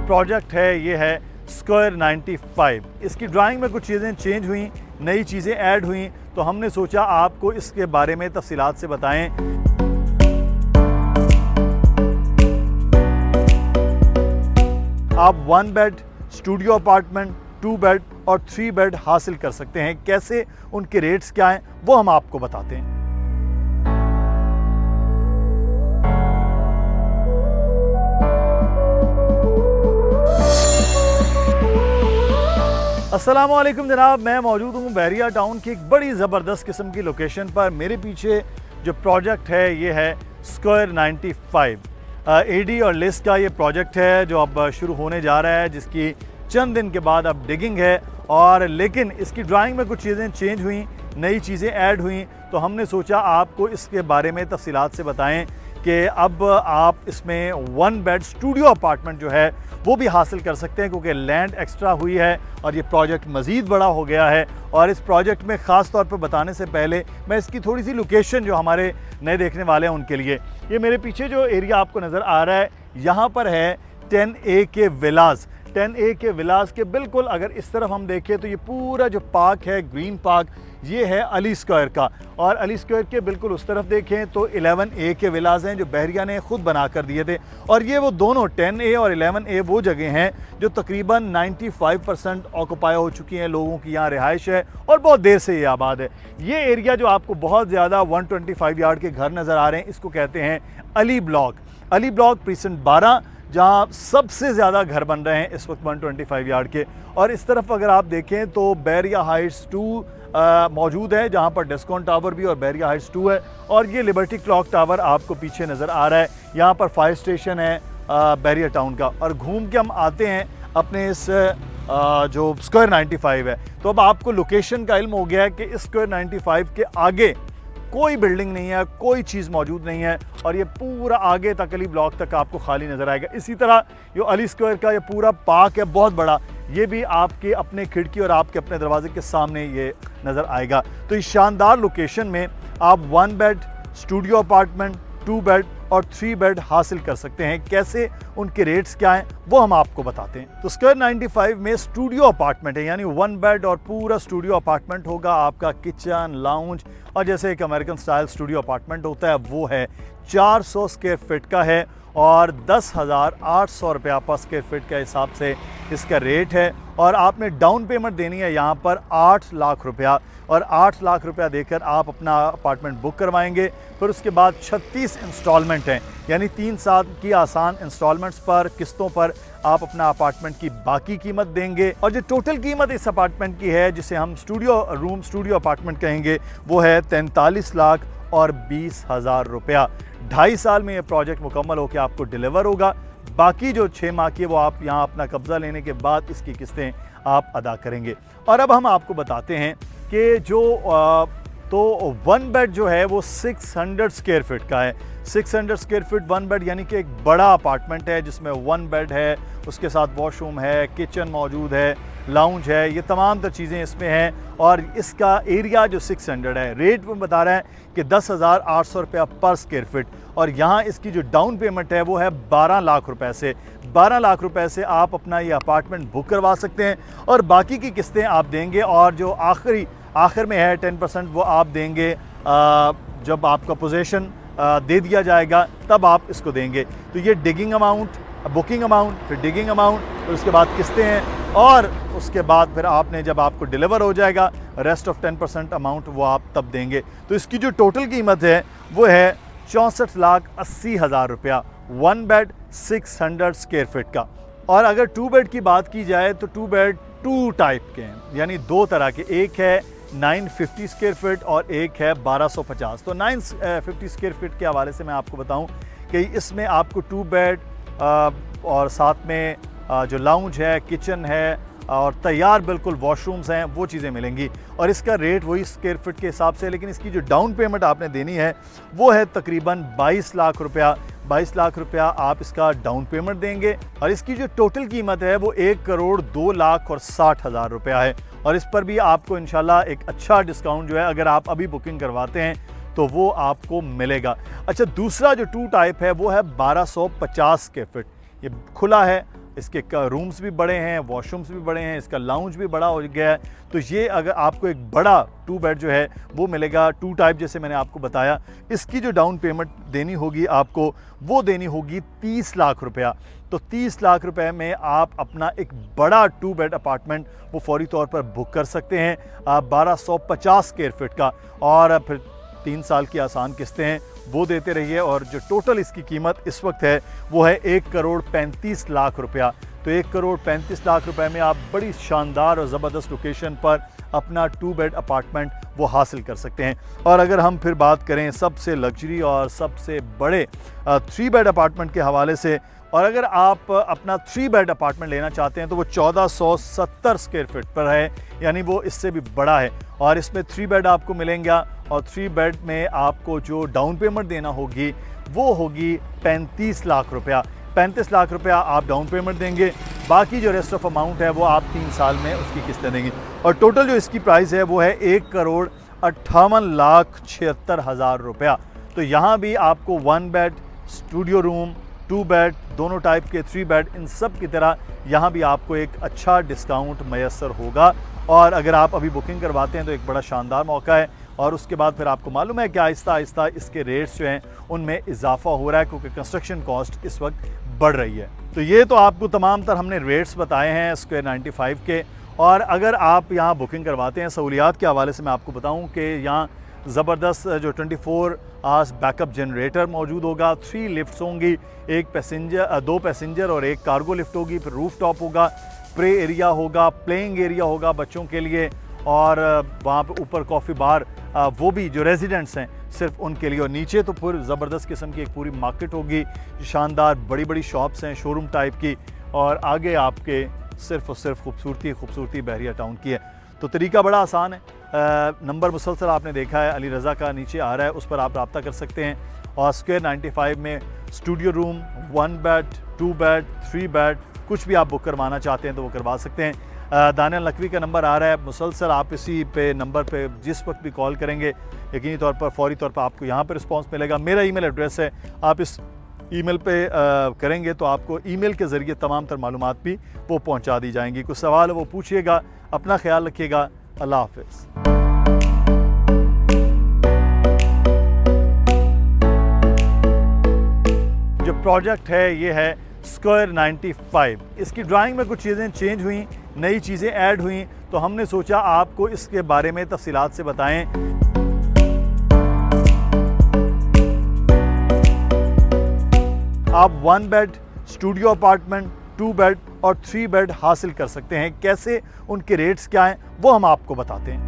Project है ये है स्क्वायर 95। इसकी ड्राइंग में कुछ चीज़ें चेंज हुई, नई चीज़ें ऐड हुई, तो हमने सोचा आपको इसके बारे में तफसीलात से बताएं। आप 1 बेड स्टूडियो अपार्टमेंट, 2 बेड और 3 बेड हासिल कर सकते हैं। कैसे, उनके रेट्स क्या हैं, वो हम आपको बताते हैं। अस्सलाम वालेकुम जनाब, मैं मौजूद हूँ बहरिया टाउन की एक बड़ी ज़बरदस्त किस्म की लोकेशन पर। मेरे पीछे जो प्रोजेक्ट है ये है स्क्वायर 95। एडी और लिस्ट का ये प्रोजेक्ट है जो अब शुरू होने जा रहा है, जिसकी चंद दिन के बाद अब डिगिंग है। और लेकिन इसकी ड्राइंग में कुछ चीज़ें चेंज हुई, नई चीज़ें ऐड हुई, तो हमने सोचा आपको इसके बारे में तफसीलात से बताएं कि अब आप इसमें 1 बेड स्टूडियो अपार्टमेंट जो है वो भी हासिल कर सकते हैं, क्योंकि लैंड एक्स्ट्रा हुई है और ये प्रोजेक्ट मज़ीद बड़ा हो गया है। और इस प्रोजेक्ट में ख़ास तौर पर बताने से पहले मैं इसकी थोड़ी सी लोकेशन जो हमारे नए देखने वाले हैं उनके लिए, ये मेरे पीछे जो एरिया आपको नज़र आ रहा है यहाँ पर है 10A के विलास। 10A के विलास के बिल्कुल अगर इस तरफ हम देखें तो ये पूरा जो पार्क है, ग्रीन पार्क, ये है अली स्क्वायर का। और अली स्क्वायर के बिल्कुल उस तरफ देखें तो 11A के विलास हैं जो बहरिया ने खुद बना कर दिए थे। और ये वो दोनों 10A और 11A वो जगह हैं जो तकरीबन 95% ऑक्युपाई हो चुकी हैं, लोगों की यहाँ रिहाइश है और बहुत देर से ये आबाद है। ये एरिया जो आपको बहुत ज़्यादा 125 यार्ड के घर नज़र आ रहे हैं, इसको कहते हैं Ali block. Ali block precinct 12, जहाँ सबसे ज़्यादा घर बन रहे हैं इस वक्त 125 यार्ड के। और इस तरफ अगर आप देखें तो बहरिया हाइट्स 2 मौजूद है, जहाँ पर डिस्काउंट टावर भी और बहरिया हाइट्स 2 है। और ये लिबर्टी क्लॉक टावर आपको पीछे नज़र आ रहा है। यहाँ पर फायर स्टेशन है बहरिया टाउन का। और घूम के हम आते हैं अपने इस जो स्क्वायर 95 है, तो अब आपको लोकेशन का इल्म हो गया है कि इस स्क्वायर 95 के आगे कोई बिल्डिंग नहीं है, कोई चीज़ मौजूद नहीं है। और ये पूरा आगे तक अली ब्लॉक तक आपको खाली नज़र आएगा। इसी तरह जो अली स्क्वायर का ये पूरा पार्क है बहुत बड़ा, ये भी आपके अपने खिड़की और आपके अपने दरवाजे के सामने ये नज़र आएगा। तो इस शानदार लोकेशन में आप 1 बेड स्टूडियो अपार्टमेंट, 2 बेड और 3 बेड हासिल कर सकते हैं। कैसे, उनके रेट्स क्या हैं, वो हम आपको बताते हैं। तो स्क्वायर 95 में स्टूडियो अपार्टमेंट है, यानी 1 बेड और पूरा स्टूडियो अपार्टमेंट होगा। आपका किचन, लाउंज और जैसे एक अमेरिकन स्टाइल स्टूडियो अपार्टमेंट होता है वो है 400 स्क्वायर फीट का है और 10,800 रुपया पर स्क्वायर फीट के हिसाब से इसका रेट है। और आपने डाउन पेमेंट देनी है यहाँ पर 8 लाख रुपया, और 8 लाख रुपया देकर आप अपना अपार्टमेंट बुक करवाएंगे। फिर उसके बाद 36 इंस्टॉलमेंट हैं, यानी 3 साल की आसान इंस्टॉलमेंट्स पर, किस्तों पर आप अपना अपार्टमेंट की बाकी कीमत देंगे। और जो टोटल कीमत इस अपार्टमेंट की है, जिसे हम स्टूडियो अपार्टमेंट कहेंगे, वो है 43 लाख और 20,000 रुपया। 2.5 साल में ये प्रोजेक्ट मुकम्मल होकर आपको डिलीवर होगा। बाकी जो 6 माह की वो आप यहाँ अपना कब्ज़ा लेने के बाद इसकी किस्तें आप अदा करेंगे। और अब हम आपको बताते हैं कि जो तो 1 बेड जो है वो 600 स्क्वायर फीट का है। 600 स्क्वायर फीट 1 बेड यानी कि एक बड़ा अपार्टमेंट है जिसमें 1 बेड है, उसके साथ वॉशरूम है, किचन मौजूद है, लाउंज है, ये तमाम तर चीज़ें इसमें हैं। और इसका एरिया जो 600 है, रेट में बता रहा है कि 10,800 रुपया पर स्क्वायर फीट। और यहाँ इसकी जो डाउन पेमेंट है वो है 12 लाख रुपए से। 12 लाख रुपए से आप अपना ये अपार्टमेंट बुक करवा सकते हैं और बाकी की किस्तें आप देंगे। और जो आखिर में है 10% वो आप देंगे जब आपका पोजेशन दे दिया जाएगा, तब आप इसको देंगे। तो ये डिगिंग अमाउंट, बुकिंग अमाउंट, फिर डिगिंग अमाउंट, फिर उसके बाद किस्तें हैं। और उसके बाद फिर आपने जब आपको डिलीवर हो जाएगा, रेस्ट ऑफ 10% अमाउंट वो आप तब देंगे। तो इसकी जो टोटल कीमत है वो है 64,80,000 रुपया। 1 बेड 600 स्क्वायर फीट का। और अगर 2 बेड की बात की जाए तो 2 बेड 2 टाइप के हैं, यानी 2 तरह के। एक है 950 स्क्वायर फीट और एक है 1250। तो 950 स्क्वायर फीट के हवाले से मैं आपको बताऊं कि इसमें आपको 2 बेड और साथ में जो लाउंज है, किचन है और तैयार बिल्कुल वॉशरूम्स हैं, वो चीज़ें मिलेंगी। और इसका रेट वही स्क्वायर फीट के हिसाब से, लेकिन इसकी जो डाउन पेमेंट आपने देनी है वो है तकरीबन 22 लाख रुपया। 22 लाख रुपया आप इसका डाउन पेमेंट देंगे। और इसकी जो टोटल कीमत है वो 1,02,60,000 रुपया है। और इस पर भी आपको इंशाल्लाह एक अच्छा डिस्काउंट जो है, अगर आप अभी बुकिंग करवाते हैं तो वो आपको मिलेगा। अच्छा, दूसरा जो 2 टाइप है वो है 1250 स्क्वायर फीट। ये खुला है, इसके रूम्स भी बड़े हैं, वॉशरूम्स भी बड़े हैं, इसका लाउंज भी बड़ा हो गया है। तो ये अगर आपको एक बड़ा 2 बेड जो है वो मिलेगा 2 टाइप, जैसे मैंने आपको बताया। इसकी जो डाउन पेमेंट देनी होगी आपको, वो देनी होगी 30 लाख रुपया। तो 30 लाख रुपए में आप अपना एक बड़ा 2 बेड अपार्टमेंट वो फौरी तौर पर बुक कर सकते हैं, 1250 स्क्वायर फीट का, और फिर 3 साल की आसान किस्तें हैं वो देते रहिए। और जो टोटल इसकी कीमत इस वक्त है वो है 1,35,00,000 रुपया। तो 1,35,00,000 रुपए में आप बड़ी शानदार और ज़बरदस्त लोकेशन पर अपना 2 बेड अपार्टमेंट वो हासिल कर सकते हैं। और अगर हम फिर बात करें सबसे लग्जरी और सबसे बड़े 3 बेड अपार्टमेंट के हवाले से, और अगर आप अपना 3 बेड अपार्टमेंट लेना चाहते हैं तो वो 1470 स्क्वायर फीट पर है, यानी वो इससे भी बड़ा है। और इसमें 3 बेड आपको मिलेंगे, और 3 बेड में आपको जो डाउन पेमेंट देना होगी वो होगी 35 लाख रुपया। 35 लाख रुपया आप डाउन पेमेंट देंगे, बाकी जो रेस्ट ऑफ अमाउंट है वो आप 3 साल में उसकी किस्तें देंगे। और टोटल जो इसकी प्राइस है वो है 1,58,76,000 रुपया। तो यहाँ भी आपको 1 बेड, स्टूडियो रूम, 2 बेड, दोनों टाइप के 3 बेड, इन सब की तरह यहाँ भी आपको एक अच्छा डिस्काउंट मैसर होगा। और अगर आप अभी बुकिंग करवाते हैं तो एक बड़ा शानदार मौका है, और उसके बाद फिर आपको मालूम है कि आहिस्ता आहिस्ता इसके रेट्स जो हैं उनमें इजाफा हो रहा है, क्योंकि कंस्ट्रक्शन कॉस्ट इस वक्त बढ़ रही है। तो ये तो आपको तमाम तर हमने रेट्स बताए हैं स्क्वायर 95 के। और अगर आप यहाँ बुकिंग करवाते हैं, सहूलियात के हवाले से मैं आपको बताऊँ कि यहाँ ज़बरदस्त जो 24 आवर्स बैकअप जनरेटर मौजूद होगा, 3 लिफ्ट्स होंगी, 2 पैसेंजर और 1 कार्गो लिफ्ट होगी, फिर रूफ टॉप होगा, प्रे एरिया होगा, प्लेइंग एरिया होगा बच्चों के लिए, और वहाँ पे ऊपर कॉफ़ी बार, वो भी जो रेजिडेंट्स हैं सिर्फ उनके लिए। और नीचे तो फिर ज़बरदस्त किस्म की एक पूरी मार्केट होगी, शानदार बड़ी बड़ी शॉप्स हैं शोरूम टाइप की, और आगे आपके सिर्फ और सिर्फ खूबसूरती बहरिया टाउन की है। तो तरीका बड़ा आसान है, नंबर मुसलसल आपने देखा है अली रज़ा का नीचे आ रहा है, उस पर आप रब्ता कर सकते हैं। और स्क्वायर 95 में studio room, 1 bed, 2 bed, 3 bed, कुछ भी आप बुक करवाना चाहते हैं तो वो करवा सकते हैं। दानियल नकवी का नंबर आ रहा है, मुसलसल आप इसी पे नंबर पे जिस वक्त भी कॉल करेंगे यकीनी तौर पर फौरी तौर पर आपको यहाँ पर रिस्पॉन्स मिलेगा। मेरा ईमेल एड्रेस है, आप इस ईमेल पे करेंगे तो आपको ईमेल के ज़रिए तमाम तर मालूमात भी वो पहुँचा दी जाएंगी। कुछ सवाल है वो पूछिएगा। अपना ख्याल रखिएगा। अल्लाह हाफ़िज़। जो प्रोजेक्ट है ये है स्क्वायर 95। इसकी ड्राइंग में कुछ चीज़ें चेंज हुई, नई चीज़ें ऐड हुई, तो हमने सोचा आपको इसके बारे में तफसीलात से बताएं। आप 1 बेड, स्टूडियो अपार्टमेंट, 2 बेड और 3 बेड हासिल कर सकते हैं। कैसे, उनके रेट्स क्या हैं वो हम आपको बताते हैं।